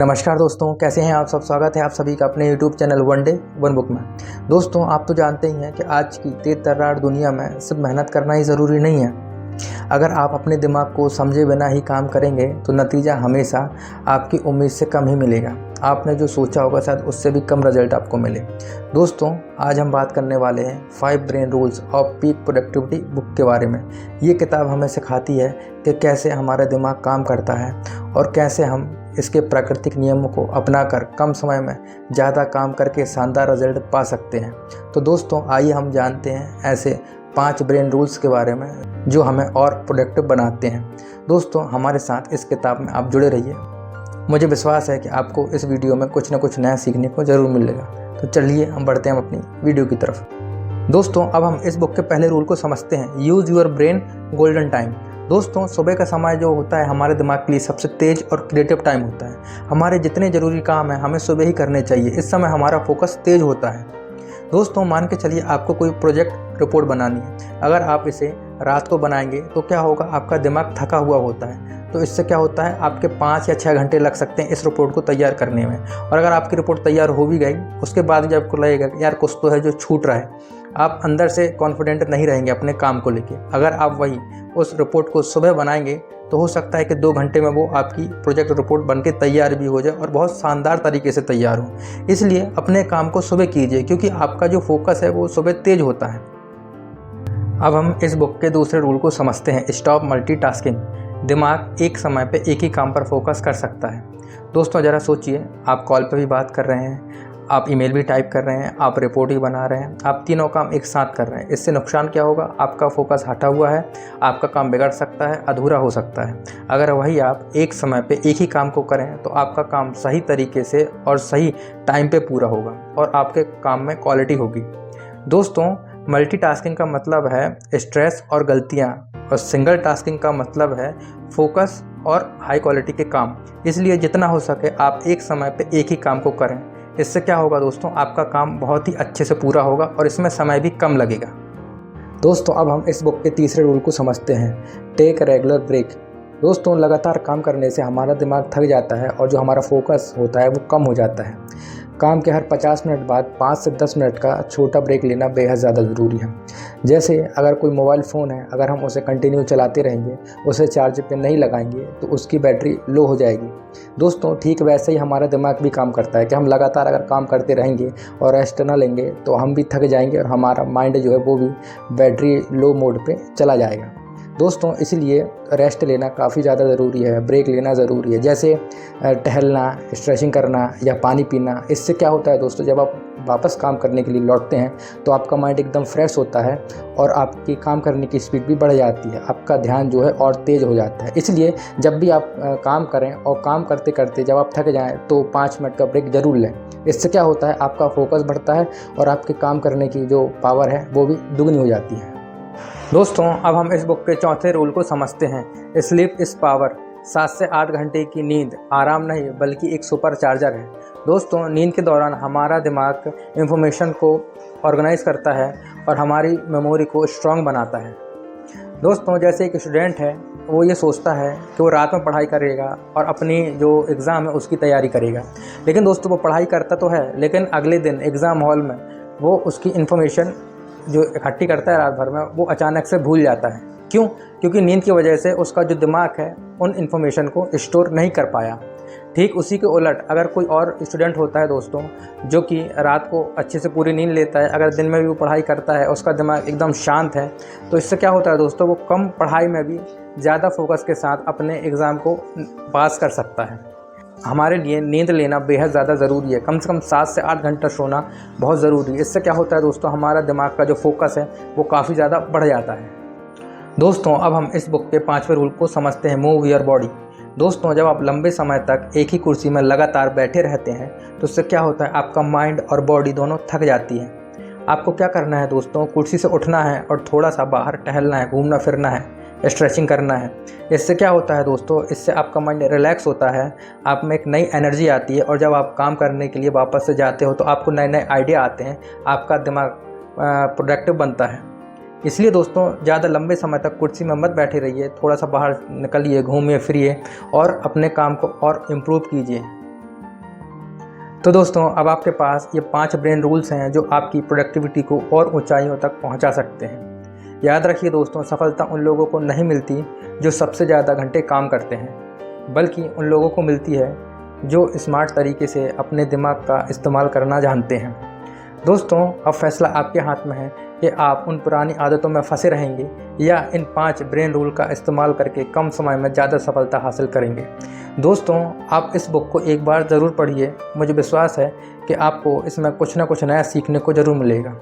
नमस्कार दोस्तों, कैसे हैं आप सब। स्वागत है आप सभी का अपने YouTube channel one day one book में। दोस्तों, आप तो जानते ही हैं कि आज की तेज तर्रार दुनिया में सिर्फ मेहनत करना ही ज़रूरी नहीं है। अगर आप अपने दिमाग को समझे बिना ही काम करेंगे तो नतीजा हमेशा आपकी उम्मीद से कम ही मिलेगा। आपने जो सोचा होगा शायद उससे भी कम रिजल्ट आपको मिले। दोस्तों, आज हम बात करने वाले हैं 5 brain rules off peak productivity book के बारे में। ये किताब हमें सिखाती है कि कैसे हमारा दिमाग काम करता है और कैसे हम इसके प्राकृतिक नियमों को अपनाकर कम समय में ज़्यादा काम करके शानदार रिजल्ट पा सकते हैं। तो दोस्तों, आइए हम जानते हैं ऐसे 5 ब्रेन रूल्स के बारे में जो हमें और प्रोडक्टिव बनाते हैं। दोस्तों, हमारे साथ इस किताब में आप जुड़े रहिए। मुझे विश्वास है कि आपको इस वीडियो में कुछ ना कुछ नया सीखने को ज़रूर मिलेगा। तो चलिए हम बढ़ते हैं अपनी वीडियो की तरफ। दोस्तों, अब हम इस बुक के पहले रूल को समझते हैं, use your brain golden time. दोस्तों, सुबह का समय जो होता है हमारे दिमाग के लिए सबसे तेज और क्रिएटिव टाइम होता है। हमारे जितने ज़रूरी काम हैं हमें सुबह ही करने चाहिए। इस समय हमारा फोकस तेज होता है। दोस्तों, मान के चलिए आपको कोई प्रोजेक्ट रिपोर्ट बनानी है। अगर आप इसे रात को बनाएंगे तो क्या होगा, आपका दिमाग थका हुआ होता है। तो इससे क्या होता है, आपके 5 या 6 घंटे लग सकते हैं इस रिपोर्ट को तैयार करने में। और अगर आपकी रिपोर्ट तैयार हो भी गई, उसके बाद जब आपको लगेगा कि यार कुछ तो है जो छूट रहा है, आप अंदर से कॉन्फिडेंट नहीं रहेंगे अपने काम को लेके। अगर आप वही उस रिपोर्ट को सुबह बनाएंगे तो हो सकता है कि 2 घंटे में वो आपकी प्रोजेक्ट रिपोर्ट बनके तैयार भी हो जाए और बहुत शानदार तरीके से तैयार हो। इसलिए अपने काम को सुबह कीजिए, क्योंकि आपका जो फोकस है वो सुबह तेज होता है। अब हम इस बुक के दूसरे रूल को समझते हैं, स्टॉप मल्टीटास्किंग। दिमाग एक समय पे एक ही काम पर फोकस कर सकता है। दोस्तों, ज़रा सोचिए, आप कॉल पे भी बात कर रहे हैं, आप ईमेल भी टाइप कर रहे हैं, आप रिपोर्ट ही बना रहे हैं, आप तीनों काम एक साथ कर रहे हैं। इससे नुकसान क्या होगा, आपका फोकस हटा हुआ है, आपका काम बिगड़ सकता है, अधूरा हो सकता है। अगर वही आप एक समय पे एक ही काम को करें तो आपका काम सही तरीके से और सही टाइम पे पूरा होगा और आपके काम में क्वालिटी होगी। दोस्तों, मल्टीटास्किंग का मतलब है स्ट्रेस और गलतियाँ, और सिंगल टास्किंग का मतलब है फोकस और हाई क्वालिटी के काम। इसलिए जितना हो सके आप एक समय पे एक ही काम को करें। इससे क्या होगा दोस्तों, आपका काम बहुत ही अच्छे से पूरा होगा और इसमें समय भी कम लगेगा। दोस्तों, अब हम इस बुक के तीसरे रूल को समझते हैं, टेक रेगुलर ब्रेक। दोस्तों, लगातार काम करने से हमारा दिमाग थक जाता है और जो हमारा फोकस होता है वो कम हो जाता है। काम के हर 50 मिनट बाद 5 से 10 मिनट का छोटा ब्रेक लेना बेहद ज़्यादा ज़रूरी है। जैसे अगर कोई मोबाइल फ़ोन है, अगर हम उसे कंटिन्यू चलाते रहेंगे, उसे चार्ज पे नहीं लगाएंगे तो उसकी बैटरी लो हो जाएगी। दोस्तों, ठीक वैसे ही हमारा दिमाग भी काम करता है कि हम लगातार अगर काम करते रहेंगे और रेस्ट ना लेंगे तो हम भी थक जाएंगे और हमारा माइंड जो है वो भी बैटरी लो मोड पे चला जाएगा। दोस्तों, इसलिए रेस्ट लेना काफ़ी ज़्यादा ज़रूरी है, ब्रेक लेना ज़रूरी है। जैसे टहलना, स्ट्रेचिंग करना या पानी पीना। इससे क्या होता है दोस्तों, जब आप वापस काम करने के लिए लौटते हैं तो आपका माइंड एकदम फ्रेश होता है और आपकी काम करने की स्पीड भी बढ़ जाती है, आपका ध्यान जो है और तेज़ हो जाता है। इसलिए जब भी आप काम करें और काम करते करते जब आप थक जाएँ तो 5 मिनट का ब्रेक ज़रूर लें। इससे क्या होता है, आपका फोकस बढ़ता है और आपके काम करने की जो पावर है वो भी दुगनी हो जाती है। दोस्तों, अब हम इस बुक के चौथे रूल को समझते हैं, स्लीप इज़ पावर। 7 से 8 घंटे की नींद आराम नहीं बल्कि एक सुपर चार्जर है। दोस्तों, नींद के दौरान हमारा दिमाग इंफॉर्मेशन को ऑर्गेनाइज करता है और हमारी मेमोरी को स्ट्रांग बनाता है। दोस्तों, जैसे एक स्टूडेंट है, वो ये सोचता है कि वो रात में पढ़ाई करेगा और अपनी जो एग्ज़ाम है उसकी तैयारी करेगा। लेकिन दोस्तों, वो पढ़ाई करता तो है, लेकिन अगले दिन एग्ज़ाम हॉल में वो उसकी इन्फॉर्मेशन जो इकट्ठी करता है रात भर में, वो अचानक से भूल जाता है। क्यों? क्योंकि नींद की वजह से उसका जो दिमाग है उन इन्फॉर्मेशन को स्टोर नहीं कर पाया। ठीक उसी के उलट अगर कोई और स्टूडेंट होता है दोस्तों, जो कि रात को अच्छे से पूरी नींद लेता है, अगर दिन में भी वो पढ़ाई करता है, उसका दिमाग एकदम शांत है, तो इससे क्या होता है दोस्तों, वो कम पढ़ाई में भी ज़्यादा फोकस के साथ अपने एग्ज़ाम को पास कर सकता है। हमारे लिए नींद लेना बेहद ज़्यादा ज़रूरी है। कम से कम 7 से 8 घंटा सोना बहुत ज़रूरी है। इससे क्या होता है दोस्तों, हमारा दिमाग का जो फोकस है वो काफ़ी ज़्यादा बढ़ जाता है। दोस्तों, अब हम इस बुक के 5वें रूल को समझते हैं, मूव योर बॉडी। दोस्तों, जब आप लंबे समय तक एक ही कुर्सी में लगातार बैठे रहते हैं तो इससे क्या होता है, आपका माइंड और बॉडी दोनों थक जाती है। आपको क्या करना है दोस्तों, कुर्सी से उठना है और थोड़ा सा बाहर टहलना है, घूमना फिरना है, स्ट्रेचिंग करना है। इससे क्या होता है दोस्तों, इससे आपका माइंड रिलैक्स होता है, आप में एक नई एनर्जी आती है और जब आप काम करने के लिए वापस से जाते हो तो आपको नए नए आइडिया आते हैं, आपका दिमाग प्रोडक्टिव बनता है। इसलिए दोस्तों, ज़्यादा लंबे समय तक कुर्सी में मत बैठे रहिए, थोड़ा सा बाहर निकलिए, घूमिए फिरिए और अपने काम को और इम्प्रूव कीजिए। तो दोस्तों अब आपके पास ये 5 ब्रेन रूल्स हैं जो आपकी प्रोडक्टिविटी को और ऊंचाइयों तक पहुंचा सकते हैं। याद रखिए दोस्तों, सफलता उन लोगों को नहीं मिलती जो सबसे ज़्यादा घंटे काम करते हैं, बल्कि उन लोगों को मिलती है जो स्मार्ट तरीके से अपने दिमाग का इस्तेमाल करना जानते हैं। दोस्तों अब फैसला आपके हाथ में है कि आप उन पुरानी आदतों में फंसे रहेंगे या इन 5 ब्रेन रूल का इस्तेमाल करके कम समय में ज़्यादा सफलता हासिल करेंगे। दोस्तों आप इस बुक को एक बार ज़रूर पढ़िए, मुझे विश्वास है कि आपको इसमें कुछ ना कुछ नया सीखने को ज़रूर मिलेगा।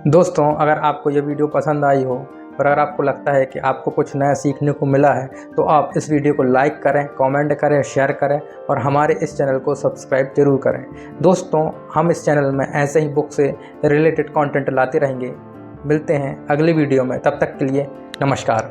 दोस्तों अगर आपको ये वीडियो पसंद आई हो और अगर आपको लगता है कि आपको कुछ नया सीखने को मिला है तो आप इस वीडियो को लाइक करें, कमेंट करें, शेयर करें और हमारे इस चैनल को सब्सक्राइब जरूर करें। दोस्तों हम इस चैनल में ऐसे ही बुक से रिलेटेड कंटेंट लाते रहेंगे। मिलते हैं अगली वीडियो में, तब तक के लिए नमस्कार।